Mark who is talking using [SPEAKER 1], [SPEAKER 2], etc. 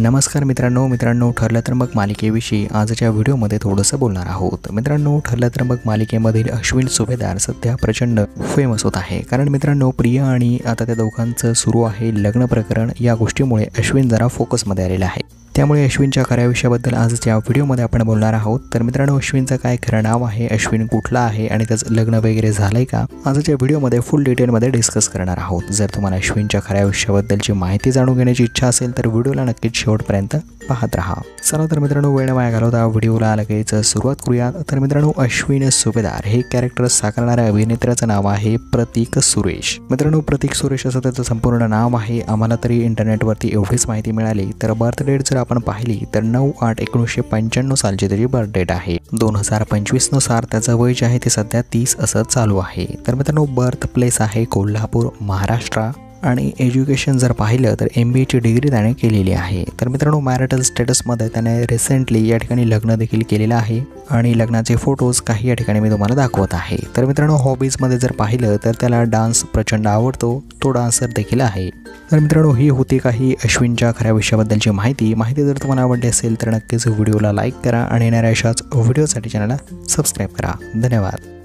[SPEAKER 1] नमस्कार मित्रांनो ठरलं तर मग मालिकेविषयी आजच्या व्हिडिओमध्ये थोडंसं बोलणार आहोत। मित्रांनो ठरलं तर मग मालिकेमधील अश्विन सुभेदार सध्या प्रचंड फेमस होत आहे। कारण मित्रांनो प्रिया आणि आता त्या दोघांचं सुरू आहे लग्न प्रकरण, या गोष्टीमुळे अश्विन जरा फोकसमध्ये आलेला आहे। त्यामुळे अश्विनच्या खऱ्या आयुष्याबद्दल आजच्या व्हिडिओमध्ये आपण बोलणार आहोत। तर मित्रांनो अश्विनचं काय खरं नाव आहे, अश्विन कुठला आहे आणि त्याचं लग्न वगैरे झालंय का, आजच्या व्हिडिओमध्ये फुल डिटेलमध्ये डिस्कस करणार आहोत। जर तुम्हाला अश्विनच्या खऱ्या आयुष्याबद्दलची माहिती जाणून घेण्याची इच्छा असेल तर व्हिडिओला नक्कीच शेवटपर्यंत पाहत राहा। चला तर मित्रांनो वेळ वाया घालवता व्हिडिओला लगेच सुरुवात करूयात। तर मित्रांनो अश्विन सुभेदार हे कॅरेक्टर साकारणाऱ्या अभिनेत्याचं नाव आहे प्रतीक सुरेश। मित्रांनो प्रतीक सुरेश असं त्याचं संपूर्ण नाव आहे। आम्हाला तरी इंटरनेटवरती एवढीच माहिती मिळाली। तर बर्थ डेट जर आपण पाहिली तर 9/8/1995 सालची त्याची बर्थ डेट आहे। 2025 नुसार त्याचं वय जे आहे ते सध्या 30 असं चालू आहे। तर मित्रांनो बर्थ प्लेस आहे कोल्हापूर महाराष्ट्र आणि एज्युकेशन जर पाहिलं तर MBA ची डिग्री त्याने केलेली आहे। तर मित्रांनो मॅरिटल स्टेटसमध्ये त्याने रिसेंटली या ठिकाणी लग्न देखील केलेलं आहे आणि लग्नाचे फोटोज काही या ठिकाणी मी तुम्हाला दाखवत आहे। तर मित्रांनो हॉबीजमध्ये जर पाहिलं तर त्याला डान्स प्रचंड आवडतो, तो डान्सर देखील आहे। तर मित्रांनो ही होती काही अश्विनच्या खऱ्या विषयाबद्दलची माहिती जर तुम्हाला आवडली असेल तर नक्कीच व्हिडिओला लाईक करा आणि येणाऱ्या अशाच व्हिडिओसाठी चॅनलला सबस्क्राईब करा। धन्यवाद।